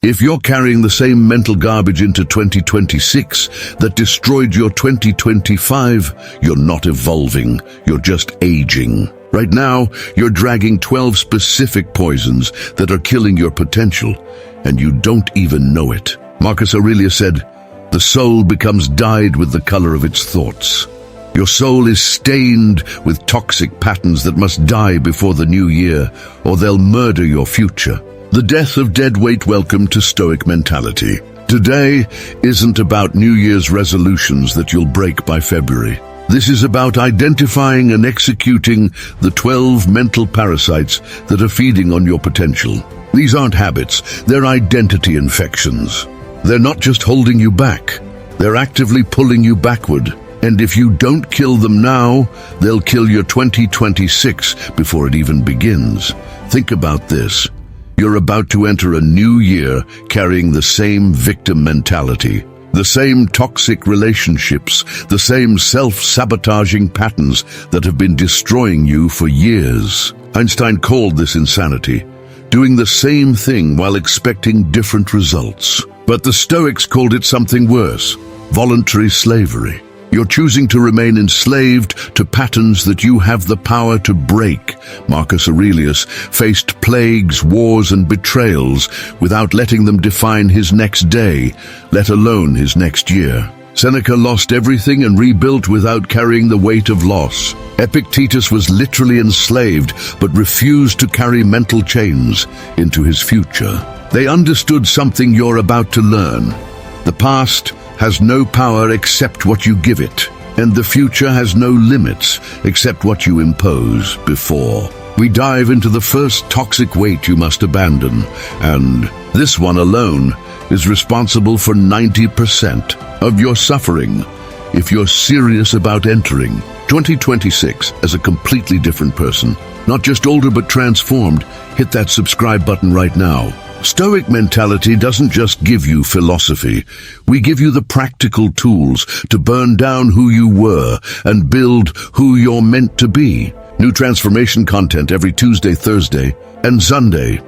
If you're carrying the same mental garbage into 2026 that destroyed your 2025, you're not evolving, you're just aging. Right now, you're dragging 12 specific poisons that are killing your potential, and you don't even know it. Marcus Aurelius said, "The soul becomes dyed with the color of its thoughts." Your soul is stained with toxic patterns that must die before the new year, or they'll murder your future. The death of dead weight. Welcome to Stoic mentality. Today isn't about New Year's resolutions that you'll break by February. This is about identifying and executing the 12 mental parasites that are feeding on your potential. These aren't habits, they're identity infections. They're not just holding you back, they're actively pulling you backward. And if you don't kill them now, they'll kill your 2026 before it even begins. Think about this. You're about to enter a new year carrying the same victim mentality, the same toxic relationships, the same self-sabotaging patterns that have been destroying you for years. Einstein called this insanity, doing the same thing while expecting different results. But the Stoics called it something worse, voluntary slavery. You're choosing to remain enslaved to patterns that you have the power to break. Marcus Aurelius faced plagues, wars, and betrayals without letting them define his next day, let alone his next year. Seneca lost everything and rebuilt without carrying the weight of loss. Epictetus was literally enslaved, but refused to carry mental chains into his future. They understood something you're about to learn. The past has no power except what you give it, and the future has no limits except what you impose before. We dive into the first toxic weight you must abandon, and this one alone is responsible for 90% of your suffering if you're serious about entering 2026 as a completely different person. Not just older but transformed. Hit that subscribe button right now. Stoic mentality doesn't just give you philosophy. We give you the practical tools to burn down who you were and build who you're meant to be. New transformation content every Tuesday, Thursday, and Sunday.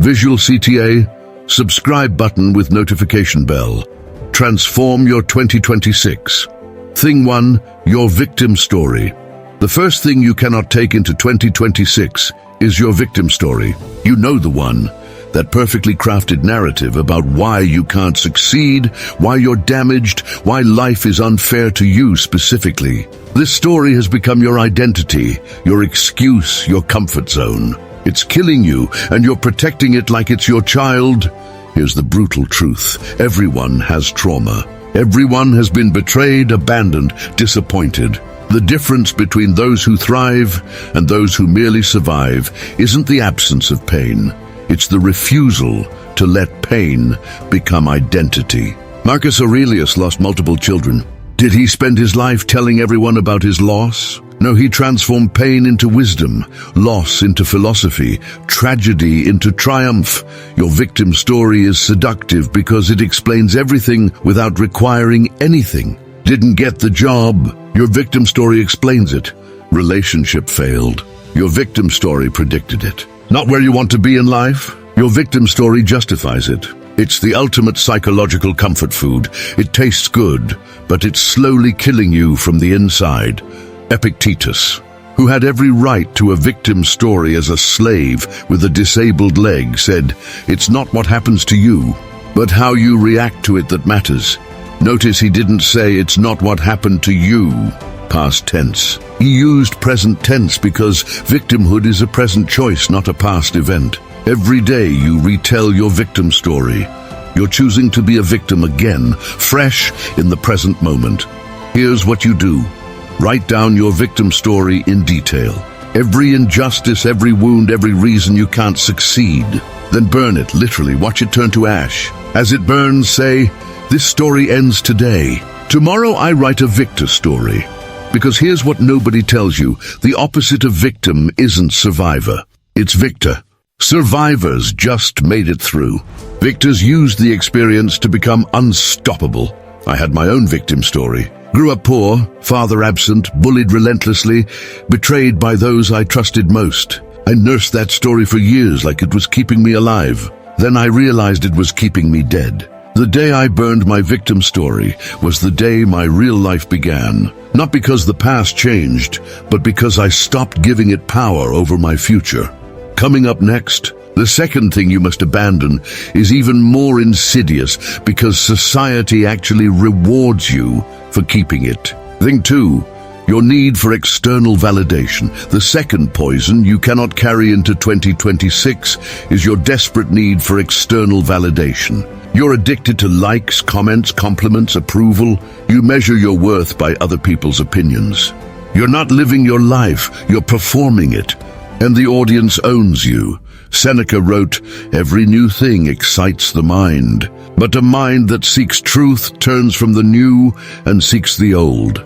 Visual CTA, subscribe button with notification bell. Transform your 2026. Thing 1, your victim story. The first thing you cannot take into 2026 is your victim story. You know the one. That perfectly crafted narrative about why you can't succeed, why you're damaged, why life is unfair to you specifically. This story has become your identity, your excuse, your comfort zone. It's killing you, and you're protecting it like it's your child. Here's the brutal truth. Everyone has trauma. Everyone has been betrayed, abandoned, disappointed. The difference between those who thrive and those who merely survive isn't the absence of pain. It's the refusal to let pain become identity. Marcus Aurelius lost multiple children. Did he spend his life telling everyone about his loss? No, he transformed pain into wisdom, loss into philosophy, tragedy into triumph. Your victim story is seductive because it explains everything without requiring anything. Didn't get the job? Your victim story explains it. Relationship failed. Your victim story predicted it. Not where you want to be in life? Your victim story justifies it. It's the ultimate psychological comfort food. It tastes good, but it's slowly killing you from the inside. Epictetus, who had every right to a victim story as a slave with a disabled leg, said, "It's not what happens to you, but how you react to it that matters." Notice he didn't say, "It's not what happened to you," past tense. He used present tense because victimhood is a present choice, not a past event. Every day you retell your victim story. You're choosing to be a victim again, fresh in the present moment. Here's what you do. Write down your victim story in detail. Every injustice, every wound, every reason you can't succeed. Then burn it, literally. Watch it turn to ash. As it burns, say, "This story ends today. Tomorrow I write a victor story." Because here's what nobody tells you. The opposite of victim isn't survivor. It's victor. Survivors just made it through. Victors used the experience to become unstoppable. I had my own victim story. Grew up poor, father absent, bullied relentlessly, betrayed by those I trusted most. I nursed that story for years like it was keeping me alive. Then I realized it was keeping me dead. The day I burned my victim story was the day my real life began. Not because the past changed, but because I stopped giving it power over my future. Coming up next, the second thing you must abandon is even more insidious because society actually rewards you for keeping it. Thing 2, your need for external validation. The second poison you cannot carry into 2026 is your desperate need for external validation. You're addicted to likes, comments, compliments, approval. You measure your worth by other people's opinions. You're not living your life, you're performing it. And the audience owns you. Seneca wrote, "Every new thing excites the mind, but a mind that seeks truth turns from the new and seeks the old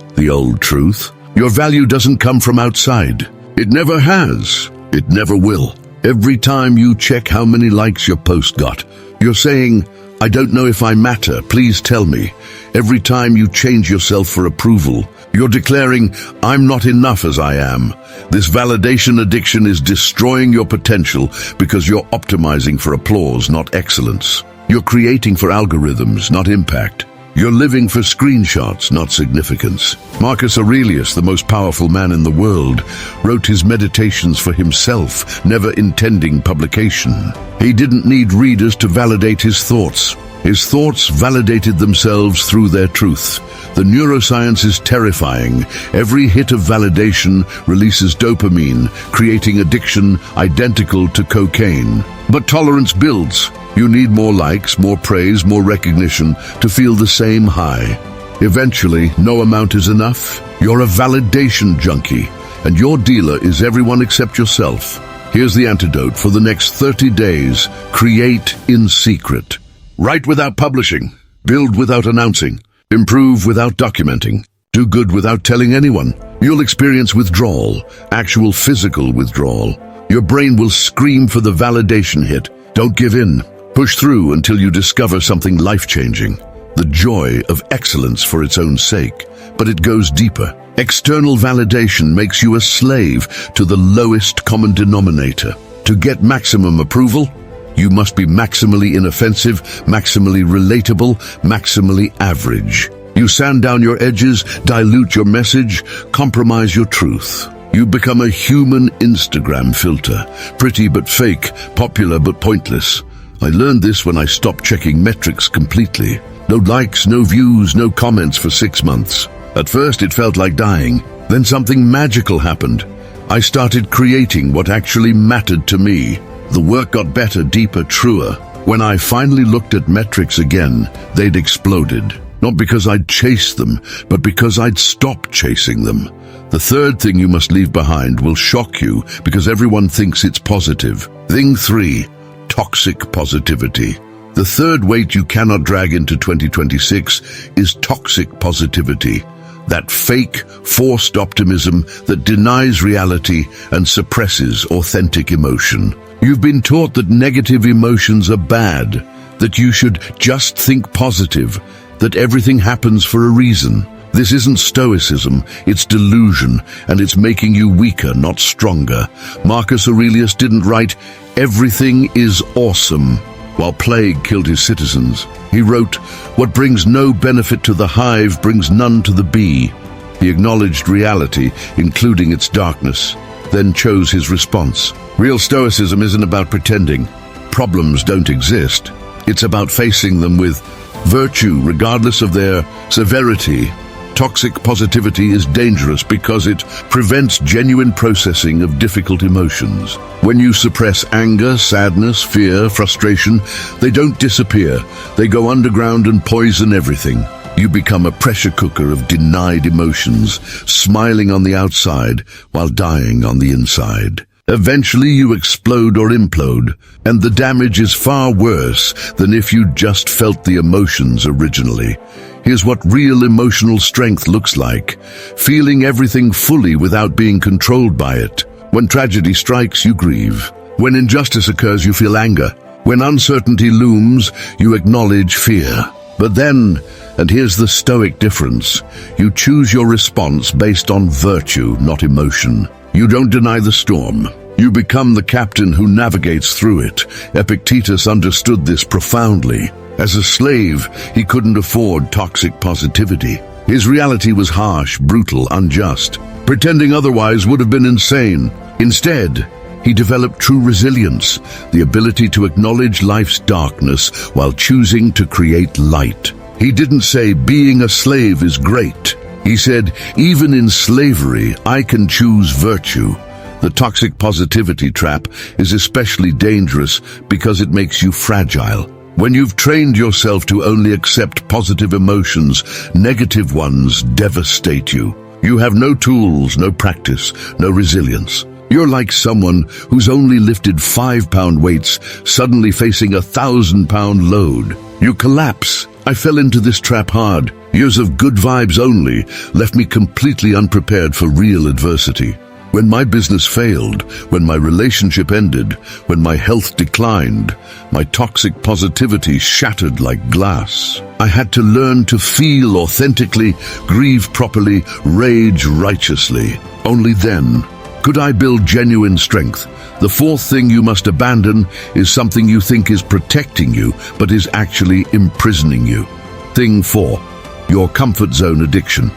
truth." Your value doesn't come from outside. It never has. It never will. Every time you check how many likes your post got, you're saying, "I don't know if I matter, please tell me." Every time you change yourself for approval, you're declaring, "I'm not enough as I am." This validation addiction is destroying your potential because you're optimizing for applause, not excellence. You're creating for algorithms, not impact. You're living for screenshots, not significance. Marcus Aurelius, the most powerful man in the world, wrote his meditations for himself, never intending publication. He didn't need readers to validate his thoughts. His thoughts validated themselves through their truth. The neuroscience is terrifying. Every hit of validation releases dopamine, creating addiction identical to cocaine. But tolerance builds. You need more likes, more praise, more recognition to feel the same high. Eventually, no amount is enough. You're a validation junkie, and your dealer is everyone except yourself. Here's the antidote for the next 30 days. Create in secret. Write without publishing. Build without announcing. Improve without documenting. Do good without telling anyone. You'll experience withdrawal, actual physical withdrawal. Your brain will scream for the validation hit. Don't give in. Push through until you discover something life-changing. The joy of excellence for its own sake. But it goes deeper. External validation makes you a slave to the lowest common denominator. To get maximum approval, you must be maximally inoffensive, maximally relatable, maximally average. You sand down your edges, dilute your message, compromise your truth. You become a human Instagram filter, pretty but fake, popular but pointless. I learned this when I stopped checking metrics completely. No likes, no views, no comments for 6 months. At first it felt like dying. Then something magical happened. I started creating what actually mattered to me. The work got better, deeper, truer. When I finally looked at metrics again, they'd exploded. Not because I'd chased them, but because I'd stopped chasing them. The third thing you must leave behind will shock you because everyone thinks it's positive. Thing 3, toxic positivity. The third weight you cannot drag into 2026 is toxic positivity. That fake, forced optimism that denies reality and suppresses authentic emotion. You've been taught that negative emotions are bad, that you should just think positive, that everything happens for a reason. This isn't Stoicism, it's delusion, and it's making you weaker, not stronger. Marcus Aurelius didn't write, "Everything is awesome," while plague killed his citizens. He wrote, "What brings no benefit to the hive brings none to the bee." He acknowledged reality, including its darkness, then chose his response. Real Stoicism isn't about pretending problems don't exist. It's about facing them with virtue, regardless of their severity. Toxic positivity is dangerous because it prevents genuine processing of difficult emotions. When you suppress anger, sadness, fear, frustration, they don't disappear. They go underground and poison everything. You become a pressure cooker of denied emotions, smiling on the outside while dying on the inside. Eventually you explode or implode, and the damage is far worse than if you just felt the emotions originally. Here's what real emotional strength looks like: feeling everything fully without being controlled by it. When tragedy strikes, you grieve. When injustice occurs, you feel anger. When uncertainty looms, you acknowledge fear. But then, and here's the Stoic difference, you choose your response based on virtue, not emotion. You don't deny the storm. You become the captain who navigates through it. Epictetus understood this profoundly. As a slave, he couldn't afford toxic positivity. His reality was harsh, brutal, unjust. Pretending otherwise would have been insane. Instead, he developed true resilience, the ability to acknowledge life's darkness while choosing to create light. He didn't say, being a slave is great. He said, even in slavery, I can choose virtue. The toxic positivity trap is especially dangerous because it makes you fragile. When you've trained yourself to only accept positive emotions, negative ones devastate you. You have no tools, no practice, no resilience. You're like someone who's only lifted 5-pound weights, suddenly facing a 1,000-pound load. You collapse. I fell into this trap hard. Years of good vibes only left me completely unprepared for real adversity. When my business failed, when my relationship ended, when my health declined, my toxic positivity shattered like glass. I had to learn to feel authentically, grieve properly, rage righteously. Only then could I build genuine strength. The fourth thing you must abandon is something you think is protecting you, but is actually imprisoning you. Thing 4, your comfort zone addiction.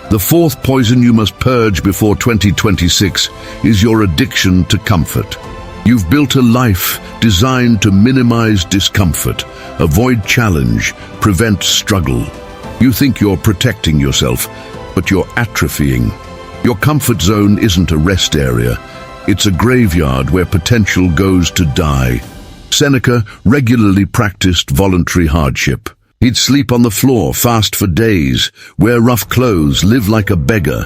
The fourth poison you must purge before 2026 is your addiction to comfort. You've built a life designed to minimize discomfort, avoid challenge, prevent struggle. You think you're protecting yourself, but you're atrophying. Your comfort zone isn't a rest area. It's a graveyard where potential goes to die. Seneca regularly practiced voluntary hardship. He'd sleep on the floor, fast for days, wear rough clothes, live like a beggar.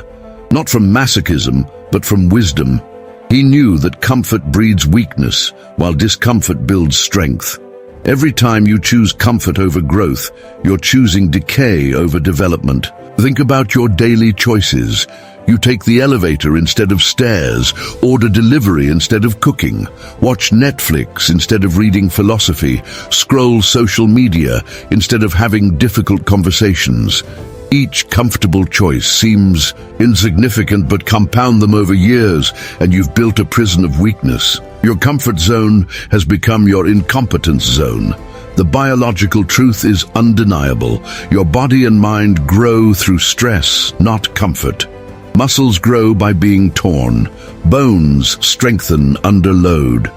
Not from masochism, but from wisdom. He knew that comfort breeds weakness, while discomfort builds strength. Every time you choose comfort over growth, you're choosing decay over development. Think about your daily choices. You take the elevator instead of stairs, order delivery instead of cooking, watch Netflix instead of reading philosophy, scroll social media instead of having difficult conversations. Each comfortable choice seems insignificant, but compound them over years and you've built a prison of weakness. Your comfort zone has become your incompetence zone. The biological truth is undeniable. Your body and mind grow through stress, not comfort. Muscles grow by being torn. Bones strengthen under load.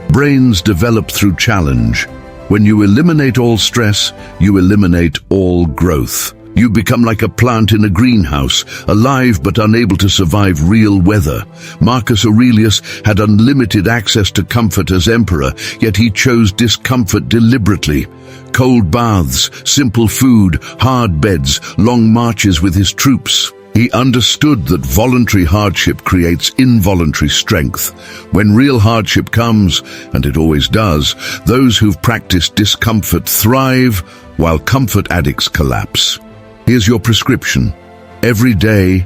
Brains develop through challenge. When you eliminate all stress, you eliminate all growth. You become like a plant in a greenhouse, alive but unable to survive real weather. Marcus Aurelius had unlimited access to comfort as emperor, yet he chose discomfort deliberately. Cold baths, simple food, hard beds, long marches with his troops. He understood that voluntary hardship creates involuntary strength. When real hardship comes, and it always does, those who've practiced discomfort thrive, while comfort addicts collapse. Here's your prescription. Every day,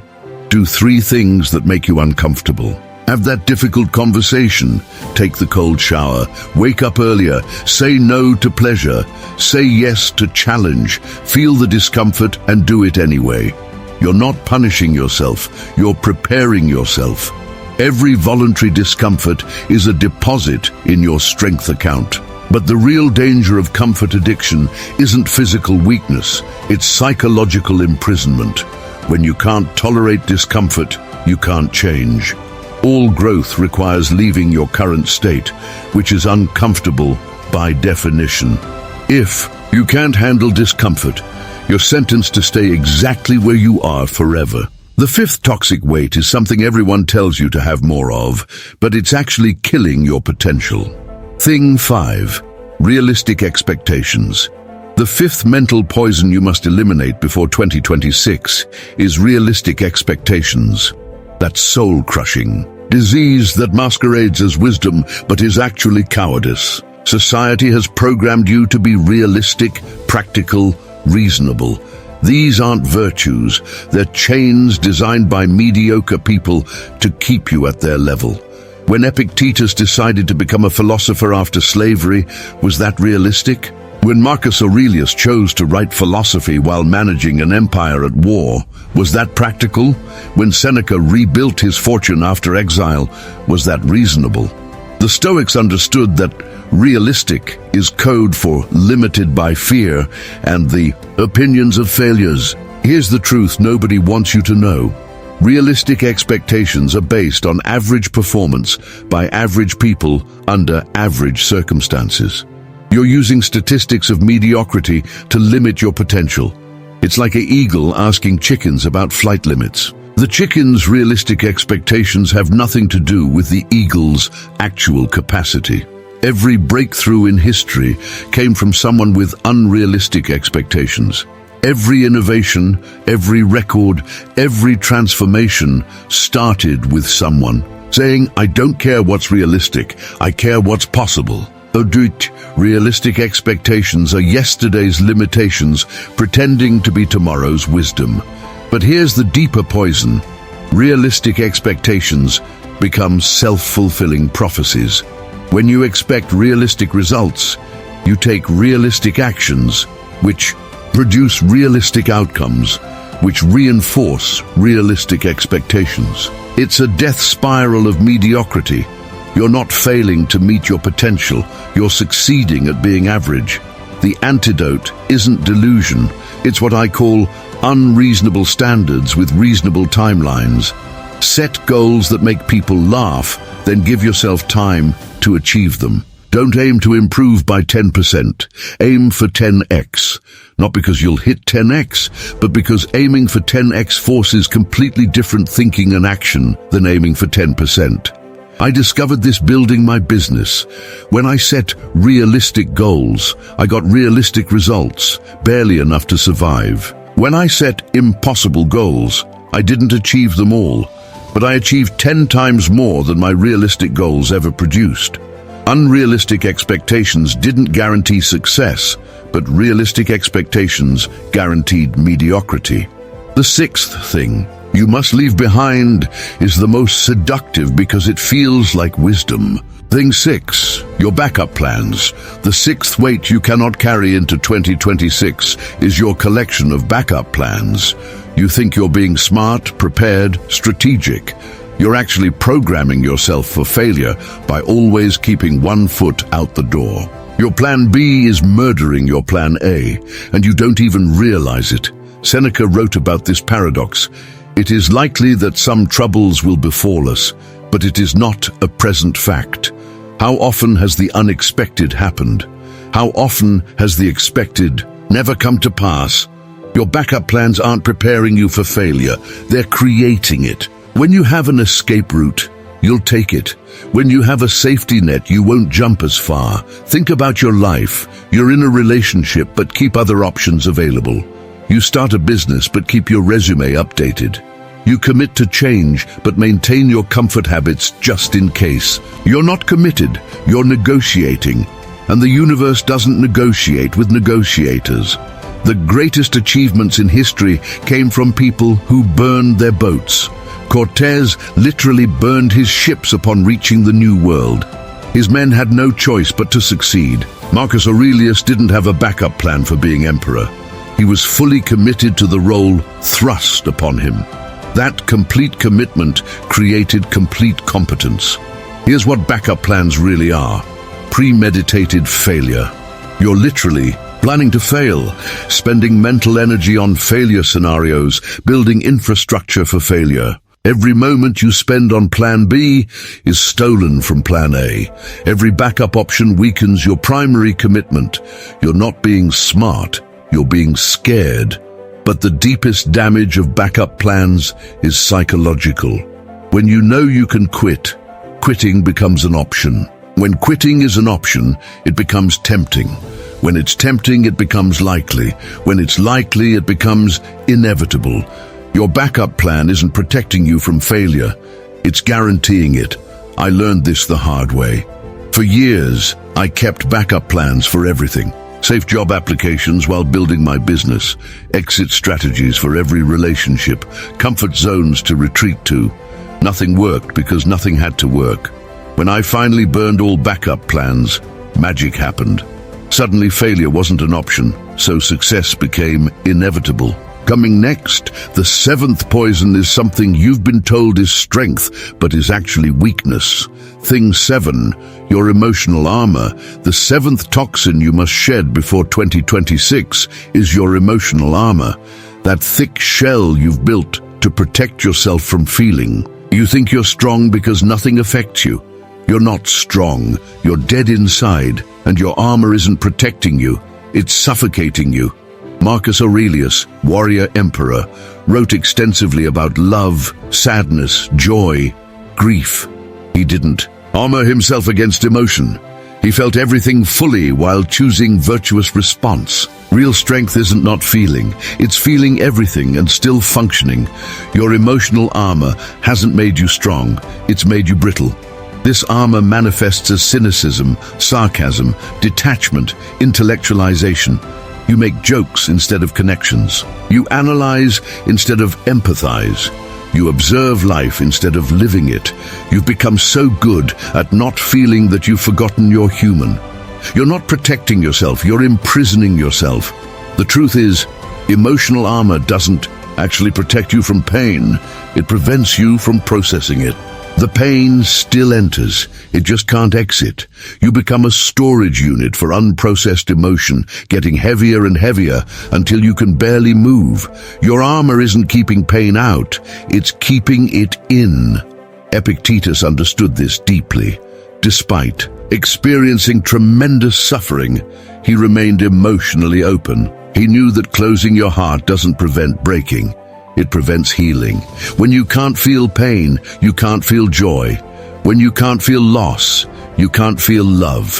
do 3 things that make you uncomfortable. Have that difficult conversation. Take the cold shower. Wake up earlier. Say no to pleasure. Say yes to challenge. Feel the discomfort and do it anyway. You're not punishing yourself, you're preparing yourself. Every voluntary discomfort is a deposit in your strength account. But the real danger of comfort addiction isn't physical weakness, it's psychological imprisonment. When you can't tolerate discomfort, you can't change. All growth requires leaving your current state, which is uncomfortable by definition. If you can't handle discomfort, you're sentenced to stay exactly where you are forever. The 5th toxic weight is something everyone tells you to have more of, but it's actually killing your potential. Thing 5, realistic expectations. The 5th mental poison you must eliminate before 2026 is realistic expectations. That's soul-crushing. Disease that masquerades as wisdom but is actually cowardice. Society has programmed you to be realistic, practical, reasonable. These aren't virtues, they're chains designed by mediocre people to keep you at their level. When Epictetus decided to become a philosopher after slavery, was that realistic? When Marcus Aurelius chose to write philosophy while managing an empire at war, was that practical? When Seneca rebuilt his fortune after exile, was that reasonable? The Stoics understood that realistic is code for limited by fear and the opinions of failures. Here's the truth nobody wants you to know. Realistic expectations are based on average performance by average people under average circumstances. You're using statistics of mediocrity to limit your potential. It's like an eagle asking chickens about flight limits. The chicken's realistic expectations have nothing to do with the eagle's actual capacity. Every breakthrough in history came from someone with unrealistic expectations. Every innovation, every record, every transformation started with someone saying, "I don't care what's realistic, I care what's possible." Realistic expectations are yesterday's limitations pretending to be tomorrow's wisdom. But here's the deeper poison. Realistic expectations become self-fulfilling prophecies. When you expect realistic results, you take realistic actions, which produce realistic outcomes, which reinforce realistic expectations. It's a death spiral of mediocrity. You're not failing to meet your potential, you're succeeding at being average. The antidote isn't delusion, it's what I call unreasonable standards with reasonable timelines. Set goals that make people laugh, then give yourself time to achieve them. Don't aim to improve by 10%, aim for 10x. Not because you'll hit 10x, but because aiming for 10x forces completely different thinking and action than aiming for 10%. I discovered this building my business. When I set realistic goals, I got realistic results, barely enough to survive. When I set impossible goals, I didn't achieve them all, but I achieved 10 times more than my realistic goals ever produced. Unrealistic expectations didn't guarantee success, but realistic expectations guaranteed mediocrity. The sixth thing you must leave behind is the most seductive because it feels like wisdom. Thing 6, your backup plans. The sixth weight you cannot carry into 2026 is your collection of backup plans. You think you're being smart, prepared, strategic. You're actually programming yourself for failure by always keeping one foot out the door. Your plan B is murdering your plan A, and you don't even realize it. Seneca wrote about this paradox. It is likely that some troubles will befall us, but it is not a present fact. How often has the unexpected happened? How often has the expected never come to pass? Your backup plans aren't preparing you for failure, they're creating it. When you have an escape route, you'll take it. When you have a safety net, you won't jump as far. Think about your life. You're in a relationship, but keep other options available. You start a business, but keep your resume updated. You commit to change, but maintain your comfort habits just in case. You're not committed, you're negotiating. And the universe doesn't negotiate with negotiators. The greatest achievements in history came from people who burned their boats. Cortés literally burned his ships upon reaching the New World. His men had no choice but to succeed. Marcus Aurelius didn't have a backup plan for being emperor. He was fully committed to the role thrust upon him. That complete commitment created complete competence. Here's what backup plans really are. Premeditated failure. You're literally planning to fail, spending mental energy on failure scenarios, building infrastructure for failure. Every moment you spend on plan B is stolen from plan A. Every backup option weakens your primary commitment. You're not being smart, you're being scared. But the deepest damage of backup plans is psychological. When you know you can quit, quitting becomes an option. When quitting is an option, it becomes tempting. When it's tempting, it becomes likely. When it's likely, it becomes inevitable. Your backup plan isn't protecting you from failure. It's guaranteeing it. I learned this the hard way. For years, I kept backup plans for everything. Safe job applications while building my business, exit strategies for every relationship, comfort zones to retreat to. Nothing worked because nothing had to work. When I finally burned all backup plans, magic happened. Suddenly failure wasn't an option, so success became inevitable. Coming next, the seventh poison is something you've been told is strength, but is actually weakness. Thing 7, your emotional armor. The seventh toxin you must shed before 2026 is your emotional armor. That thick shell you've built to protect yourself from feeling. You think you're strong because nothing affects you. You're not strong, you're dead inside, and your armor isn't protecting you, it's suffocating you. Marcus Aurelius, warrior emperor, wrote extensively about love, sadness, joy, grief. He didn't armor himself against emotion. He felt everything fully while choosing virtuous response. Real strength isn't not feeling, it's feeling everything and still functioning. Your emotional armor hasn't made you strong, it's made you brittle. This armor manifests as cynicism, sarcasm, detachment, intellectualization. You make jokes instead of connections. You analyze instead of empathize. You observe life instead of living it. You've become so good at not feeling that you've forgotten you're human. You're not protecting yourself, you're imprisoning yourself. The truth is, emotional armor doesn't actually protect you from pain. It prevents you from processing it. The pain still enters, it just can't exit. You become a storage unit for unprocessed emotion, getting heavier and heavier until you can barely move. Your armor isn't keeping pain out, it's keeping it in. Epictetus understood this deeply. Despite experiencing tremendous suffering, he remained emotionally open. He knew that closing your heart doesn't prevent breaking. It prevents healing. When you can't feel pain, you can't feel joy. When you can't feel loss, you can't feel love.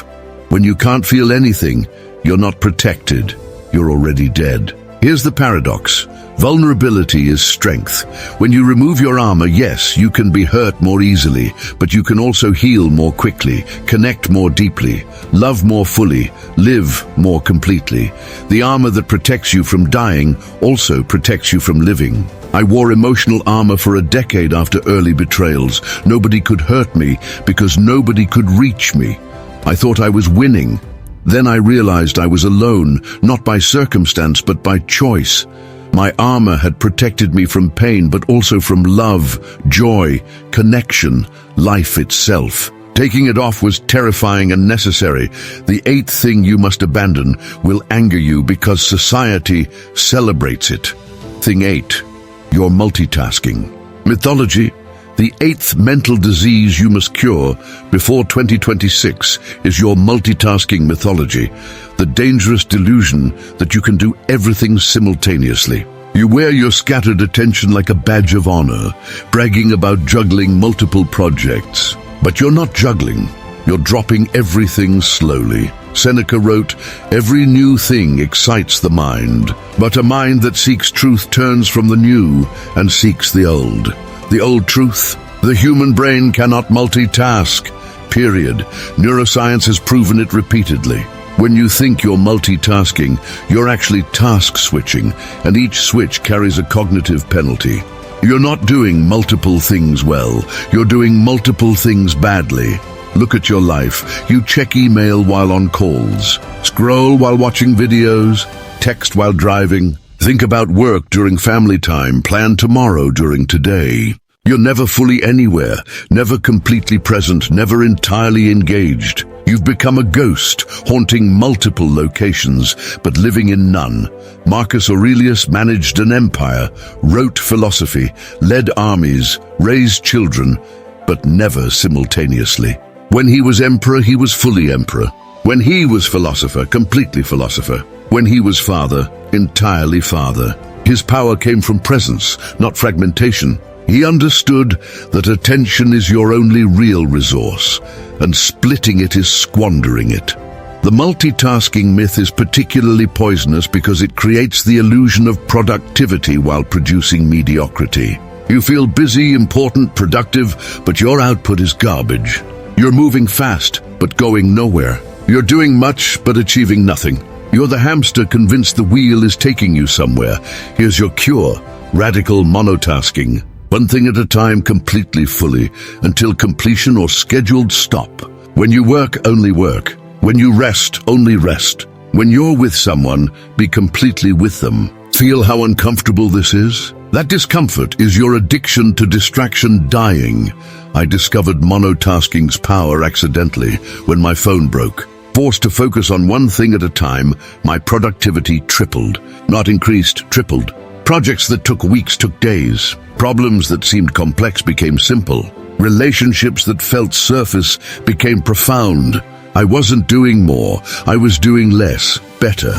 When you can't feel anything, you're not protected. You're already dead. Here's the paradox. Vulnerability is strength. When you remove your armor, yes, you can be hurt more easily, but you can also heal more quickly, connect more deeply, love more fully, live more completely. The armor that protects you from dying also protects you from living. I wore emotional armor for a decade after early betrayals. Nobody could hurt me because nobody could reach me. I thought I was winning. Then I realized I was alone, not by circumstance, but by choice. My armor had protected me from pain, but also from love, joy, connection, life itself. Taking it off was terrifying and necessary. The eighth thing you must abandon will anger you because society celebrates it. Thing 8, your multitasking. Mythology. The eighth mental disease you must cure before 2026 is your multitasking mythology, the dangerous delusion that you can do everything simultaneously. You wear your scattered attention like a badge of honor, bragging about juggling multiple projects. But you're not juggling, you're dropping everything slowly. Seneca wrote, "Every new thing excites the mind, but a mind that seeks truth turns from the new and seeks the old." The old truth, the human brain cannot multitask, period. Neuroscience has proven it repeatedly. When you think you're multitasking, you're actually task switching, and each switch carries a cognitive penalty. You're not doing multiple things well, you're doing multiple things badly. Look at your life. You check email while on calls, scroll while watching videos, text while driving, think about work during family time, plan tomorrow during today. You're never fully anywhere, never completely present, never entirely engaged. You've become a ghost, haunting multiple locations, but living in none. Marcus Aurelius managed an empire, wrote philosophy, led armies, raised children, but never simultaneously. When he was emperor, he was fully emperor. When he was philosopher, completely philosopher. When he was father, entirely father. His power came from presence, not fragmentation. He understood that attention is your only real resource, and splitting it is squandering it. The multitasking myth is particularly poisonous because it creates the illusion of productivity while producing mediocrity. You feel busy, important, productive, but your output is garbage. You're moving fast, but going nowhere. You're doing much, but achieving nothing. You're the hamster convinced the wheel is taking you somewhere. Here's your cure: radical monotasking. One thing at a time, completely fully, until completion or scheduled stop. When you work, only work. When you rest, only rest. When you're with someone, be completely with them. Feel how uncomfortable this is? That discomfort is your addiction to distraction dying. I discovered monotasking's power accidentally when my phone broke. Forced to focus on one thing at a time, my productivity tripled. Not increased, tripled. Projects that took weeks took days. Problems that seemed complex became simple. Relationships that felt surface became profound. I wasn't doing more, I was doing less, better.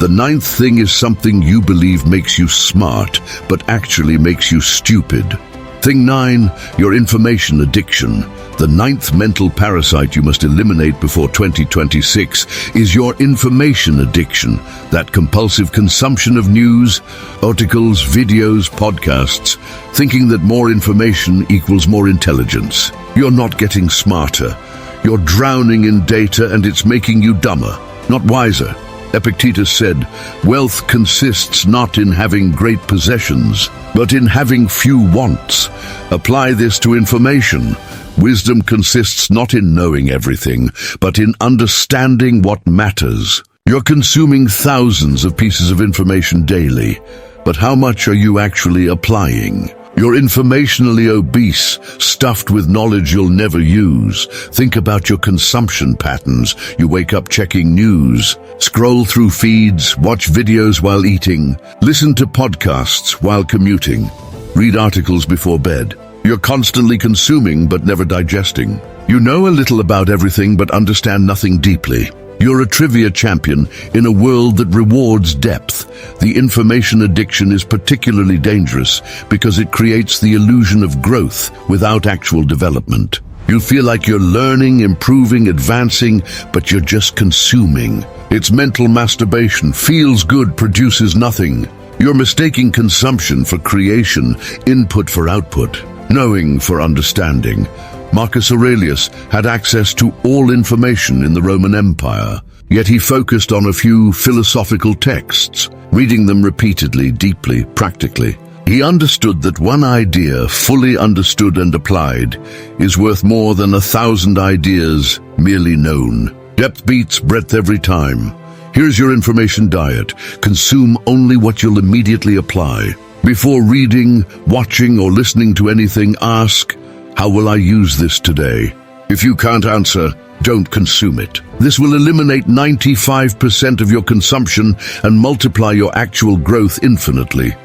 The ninth thing is something you believe makes you smart, but actually makes you stupid. Thing 9, your information addiction. The ninth mental parasite you must eliminate before 2026 is your information addiction, that compulsive consumption of news, articles, videos, podcasts, thinking that more information equals more intelligence. You're not getting smarter. You're drowning in data and it's making you dumber, not wiser. Epictetus said, "Wealth consists not in having great possessions, but in having few wants." Apply this to information. Wisdom consists not in knowing everything, but in understanding what matters. You're consuming thousands of pieces of information daily, but how much are you actually applying? You're informationally obese, stuffed with knowledge you'll never use. Think about your consumption patterns. You wake up checking news, scroll through feeds, watch videos while eating, listen to podcasts while commuting, read articles before bed. You're constantly consuming but never digesting. You know a little about everything but understand nothing deeply. You're a trivia champion in a world that rewards depth. The information addiction is particularly dangerous because it creates the illusion of growth without actual development. You feel like you're learning, improving, advancing, but you're just consuming. It's mental masturbation. Feels good, produces nothing. You're mistaking consumption for creation, input for output, knowing for understanding. Marcus Aurelius had access to all information in the Roman Empire, yet he focused on a few philosophical texts, reading them repeatedly, deeply, practically. He understood that one idea, fully understood and applied, is worth more than 1,000 ideas merely known. Depth beats breadth every time. Here's your information diet. Consume only what you'll immediately apply. Before reading, watching, or listening to anything, ask, how will I use this today? If you can't answer, don't consume it. This will eliminate 95% of your consumption and multiply your actual growth infinitely.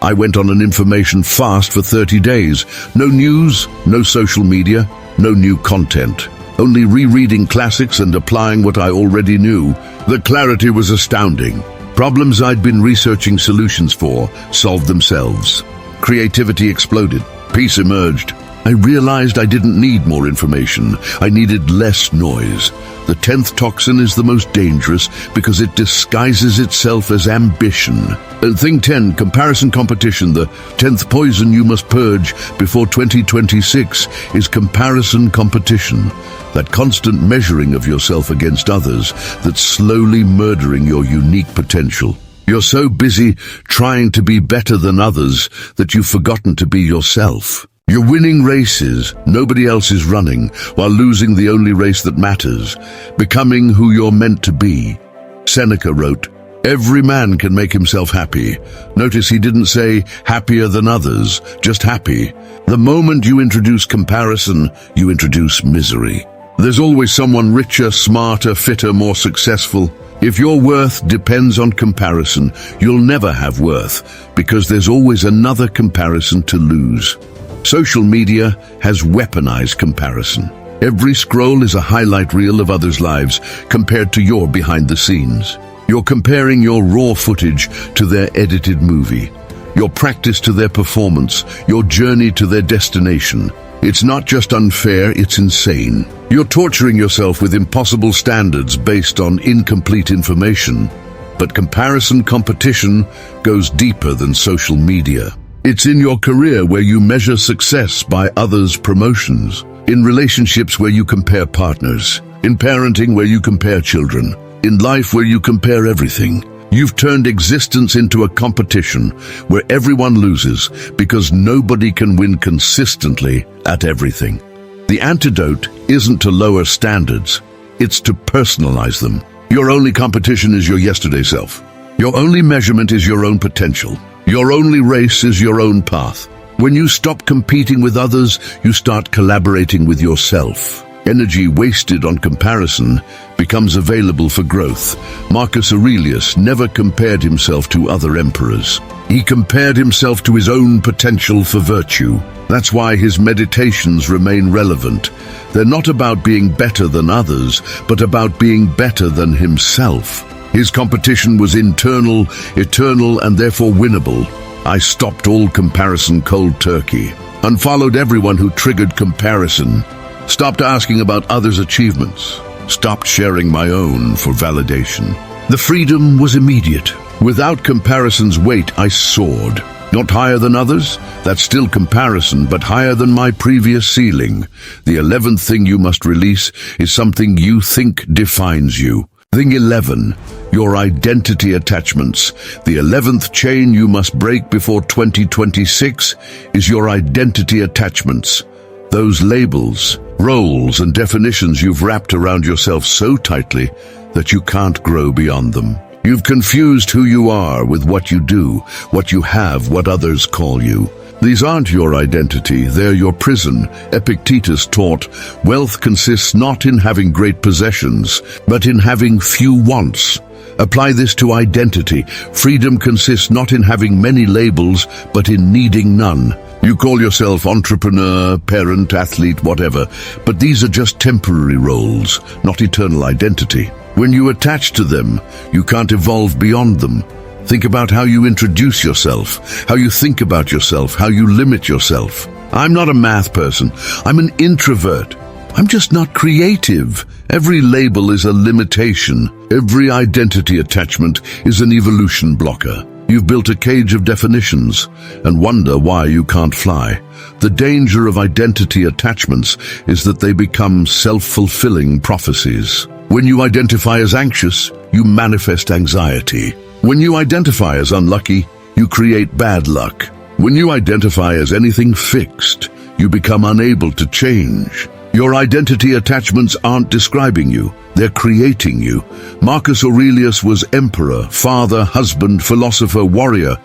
I went on an information fast for 30 days. No news, no social media, no new content. Only rereading classics and applying what I already knew. The clarity was astounding. Problems I'd been researching solutions for solved themselves. Creativity exploded. Peace emerged. I realized I didn't need more information. I needed less noise. The 10th toxin is the most dangerous because it disguises itself as ambition. Thing 10, comparison competition. The 10th poison you must purge before 2026 is comparison competition. That constant measuring of yourself against others that's slowly murdering your unique potential. You're so busy trying to be better than others that you've forgotten to be yourself. You're winning races nobody else is running, while losing the only race that matters, becoming who you're meant to be. Seneca wrote, "Every man can make himself happy." Notice he didn't say happier than others, just happy. The moment you introduce comparison, you introduce misery. There's always someone richer, smarter, fitter, more successful. If your worth depends on comparison, you'll never have worth, because there's always another comparison to lose. Social media has weaponized comparison. Every scroll is a highlight reel of others' lives compared to your behind the scenes. You're comparing your raw footage to their edited movie, your practice to their performance, your journey to their destination. It's not just unfair, it's insane. You're torturing yourself with impossible standards based on incomplete information. But comparison competition goes deeper than social media. It's in your career where you measure success by others' promotions, in relationships where you compare partners, in parenting where you compare children, in life where you compare everything. You've turned existence into a competition where everyone loses because nobody can win consistently at everything. The antidote isn't to lower standards, it's to personalize them. Your only competition is your yesterday self. Your only measurement is your own potential. Your only race is your own path. When you stop competing with others, you start collaborating with yourself. Energy wasted on comparison becomes available for growth. Marcus Aurelius never compared himself to other emperors. He compared himself to his own potential for virtue. That's why his meditations remain relevant. They're not about being better than others, but about being better than himself. His competition was internal, eternal, and therefore winnable. I stopped all comparison cold turkey. Unfollowed everyone who triggered comparison. Stopped asking about others' achievements. Stopped sharing my own for validation. The freedom was immediate. Without comparison's weight, I soared. Not higher than others, that's still comparison, but higher than my previous ceiling. The 11th thing you must release is something you think defines you. Thing 11, your identity attachments. The 11th chain you must break before 2026 is your identity attachments. Those labels, roles, and definitions you've wrapped around yourself so tightly that you can't grow beyond them. You've confused who you are with what you do, what you have, what others call you. These aren't your identity, they're your prison. Epictetus taught, wealth consists not in having great possessions, but in having few wants. Apply this to identity. Freedom consists not in having many labels, but in needing none. You call yourself entrepreneur, parent, athlete, whatever, but these are just temporary roles, not eternal identity. When you attach to them, you can't evolve beyond them. Think about how you introduce yourself, how you think about yourself, how you limit yourself. I'm not a math person. I'm an introvert. I'm just not creative. Every label is a limitation. Every identity attachment is an evolution blocker. You've built a cage of definitions and wonder why you can't fly. The danger of identity attachments is that they become self-fulfilling prophecies. When you identify as anxious, you manifest anxiety. When you identify as unlucky, you create bad luck. When you identify as anything fixed, you become unable to change. Your identity attachments aren't describing you, they're creating you. Marcus Aurelius was emperor, father, husband, philosopher, warrior,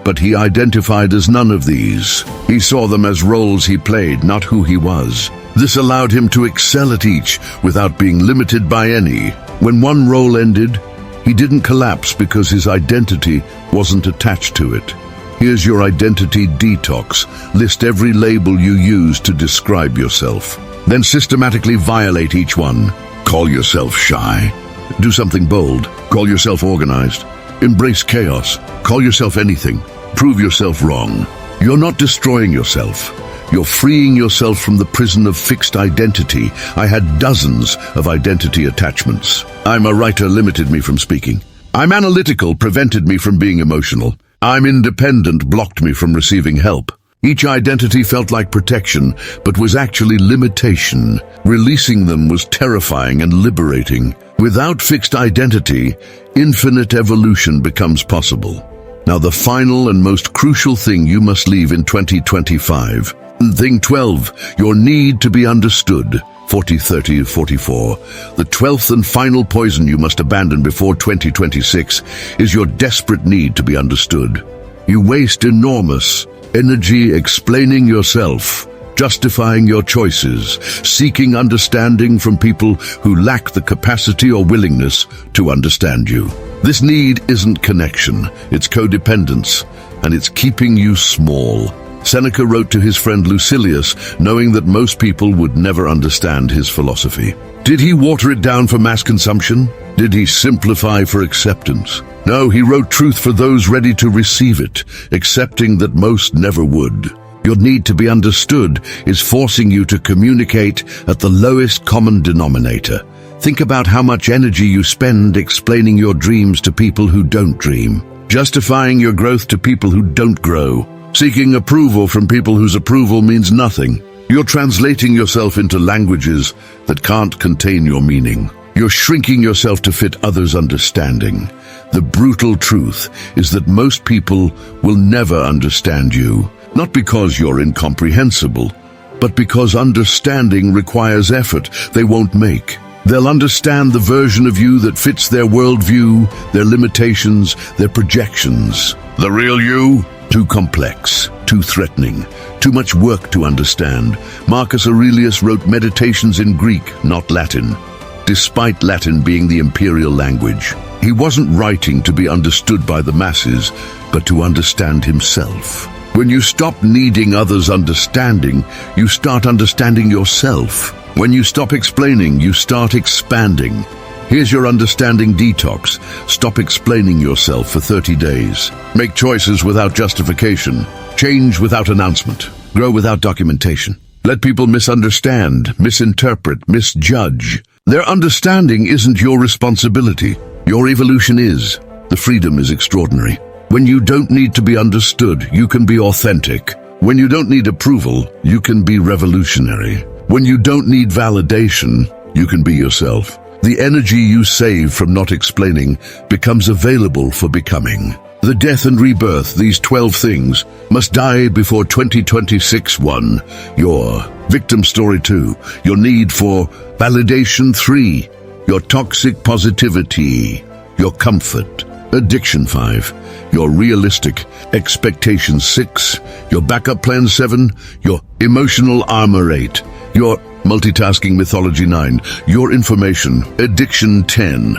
but he identified as none of these. He saw them as roles he played, not who he was. This allowed him to excel at each without being limited by any. When one role ended, he didn't collapse because his identity wasn't attached to it. Here's your identity detox. List every label you use to describe yourself. Then systematically violate each one. Call yourself shy. Do something bold. Call yourself organized. Embrace chaos. Call yourself anything. Prove yourself wrong. You're not destroying yourself. You're freeing yourself from the prison of fixed identity. I had dozens of identity attachments. I'm a writer limited me from speaking. I'm analytical prevented me from being emotional. I'm independent blocked me from receiving help. Each identity felt like protection, but was actually limitation. Releasing them was terrifying and liberating. Without fixed identity, infinite evolution becomes possible. Now the final and most crucial thing you must leave in 2025. Thing 12, your need to be understood. 40, 30, 44. The 12th and final poison you must abandon before 2026 is your desperate need to be understood. You waste enormous energy explaining yourself, justifying your choices, seeking understanding from people who lack the capacity or willingness to understand you. This need isn't connection, it's codependence, and it's keeping you small. Seneca wrote to his friend Lucilius, knowing that most people would never understand his philosophy. Did he water it down for mass consumption? Did he simplify for acceptance? No, he wrote truth for those ready to receive it, accepting that most never would. Your need to be understood is forcing you to communicate at the lowest common denominator. Think about how much energy you spend explaining your dreams to people who don't dream, justifying your growth to people who don't grow, seeking approval from people whose approval means nothing. You're translating yourself into languages that can't contain your meaning. You're shrinking yourself to fit others' understanding. The brutal truth is that most people will never understand you, not because you're incomprehensible, but because understanding requires effort they won't make. They'll understand the version of you that fits their worldview, their limitations, their projections. The real you? Too complex, too threatening, too much work to understand. Marcus Aurelius wrote Meditations in Greek, not Latin, despite Latin being the imperial language. He wasn't writing to be understood by the masses, but to understand himself. When you stop needing others' understanding, you start understanding yourself. When you stop explaining, you start expanding. Here's your understanding detox. Stop explaining yourself for 30 days. Make choices without justification. Change without announcement. Grow without documentation. Let people misunderstand, misinterpret, misjudge. Their understanding isn't your responsibility. Your evolution is. The freedom is extraordinary. When you don't need to be understood, you can be authentic. When you don't need approval, you can be revolutionary. When you don't need validation, you can be yourself. The energy you save from not explaining becomes available for becoming. The death and rebirth, these 12 things, must die before 2026. 1. Your victim story. 2. Your need for validation. 3. Your toxic positivity. Your comfort. Addiction. 5. Your realistic expectations. 6. Your backup plan. 7. Your emotional armor. 8. Your multitasking mythology. 9. Your information addiction. 10.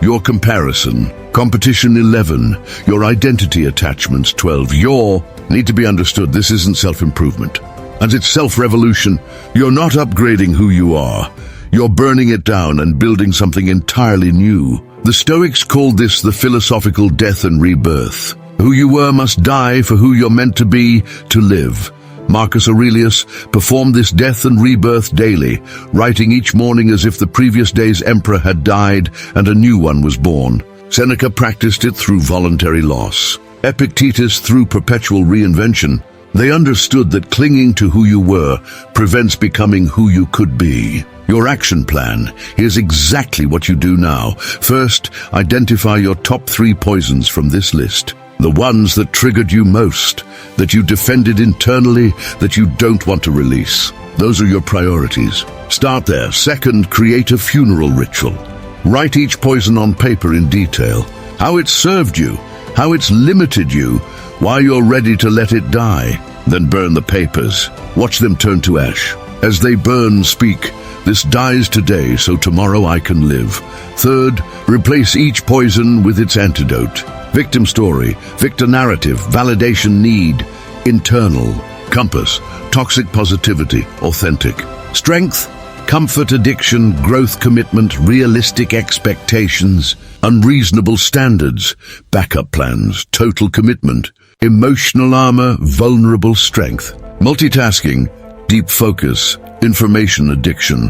Your comparison competition. 11. Your identity attachments. 12. Your need to be understood. This isn't self-improvement, and it's self-revolution. You're not upgrading who you are. You're burning it down and building something entirely new. The Stoics called this the philosophical death and rebirth. Who you were must die for who you're meant to be, to live. Marcus Aurelius performed this death and rebirth daily, writing each morning as if the previous day's emperor had died and a new one was born. Seneca practiced it through voluntary loss. Epictetus through perpetual reinvention. They understood that clinging to who you were prevents becoming who you could be. Your action plan. Here's exactly what you do now. First, identify your top 3 poisons from this list. The ones that triggered you most, that you defended internally, that you don't want to release. Those are your priorities. Start there. Second, create a funeral ritual. Write each poison on paper in detail. How it served you, how it's limited you, why you're ready to let it die. Then burn the papers. Watch them turn to ash. As they burn, speak, "This dies today, so tomorrow I can live." Third, replace each poison with its antidote. Victim story, victor narrative, validation need, internal, compass, toxic positivity, authentic. Strength, comfort addiction, growth commitment, realistic expectations, unreasonable standards, backup plans, total commitment, emotional armor, vulnerable strength. Multitasking, deep focus, information addiction,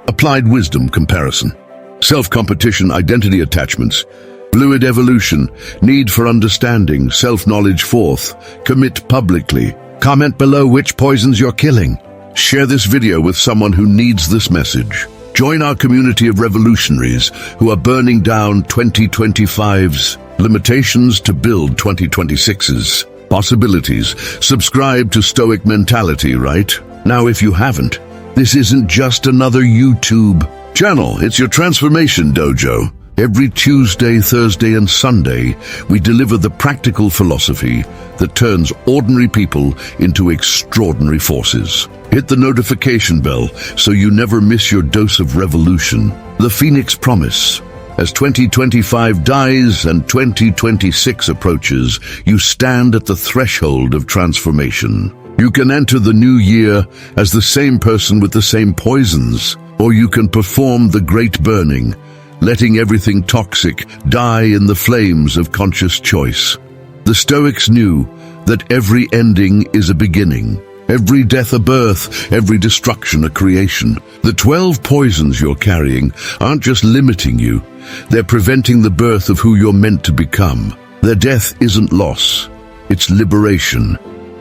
applied wisdom comparison. Self-competition, identity attachments, fluid evolution, need for understanding, self-knowledge. Fourth, commit publicly. Comment below which poisons you're killing. Share this video with someone who needs this message. Join our community of revolutionaries who are burning down 2025's limitations to build 2026's possibilities. Subscribe to Stoic Mentality right now if you haven't. This isn't just another YouTube channel, it's your transformation dojo. Every Tuesday, Thursday, and Sunday, we deliver the practical philosophy that turns ordinary people into extraordinary forces. Hit the notification bell so you never miss your dose of revolution. The Phoenix Promise. As 2025 dies and 2026 approaches, you stand at the threshold of transformation. You can enter the new year as the same person with the same poisons, or you can perform the great burning, letting everything toxic die in the flames of conscious choice. The Stoics knew that every ending is a beginning, every death a birth, every destruction a creation. The 12 poisons you're carrying aren't just limiting you, they're preventing the birth of who you're meant to become. Their death isn't loss, it's liberation.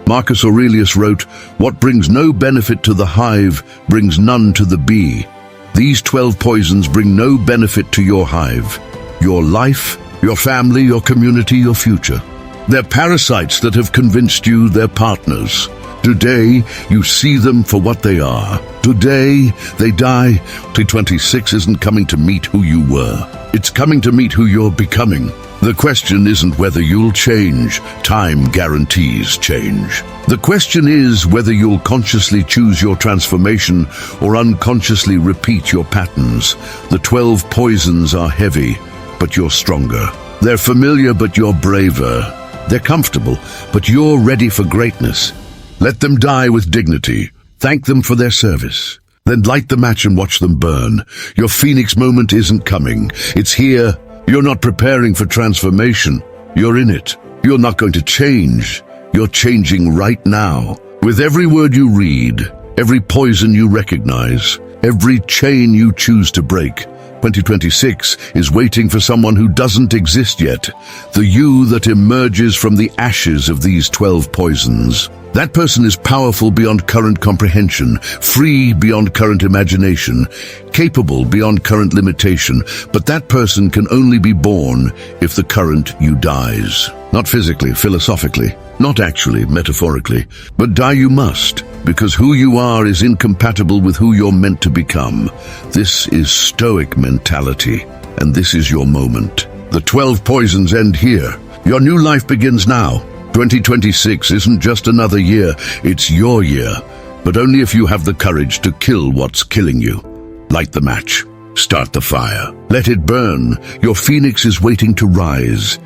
Marcus Aurelius wrote, "What brings no benefit to the hive brings none to the bee." These 12 poisons bring no benefit to your hive, your life, your family, your community, your future. They're parasites that have convinced you they're partners. Today, you see them for what they are. Today, they die. 2026 isn't coming to meet who you were. It's coming to meet who you're becoming. The question isn't whether you'll change. Time guarantees change. The question is whether you'll consciously choose your transformation or unconsciously repeat your patterns. The 12 poisons are heavy, but you're stronger. They're familiar, but you're braver. They're comfortable, but you're ready for greatness. Let them die with dignity. Thank them for their service. Then light the match and watch them burn. Your phoenix moment isn't coming. It's here. You're not preparing for transformation. You're in it. You're not going to change. You're changing right now. With every word you read, every poison you recognize, every chain you choose to break, 2026 is waiting for someone who doesn't exist yet. The you that emerges from the ashes of these 12 poisons. That person is powerful beyond current comprehension, free beyond current imagination, capable beyond current limitation, but that person can only be born if the current you dies. Not physically, philosophically, not actually, metaphorically, but die you must, because who you are is incompatible with who you're meant to become. This is Stoic mentality, and this is your moment. The 12 poisons end here. Your new life begins now. 2026 isn't just another year, it's your year. But only if you have the courage to kill what's killing you. Light the match. Start the fire. Let it burn. Your phoenix is waiting to rise.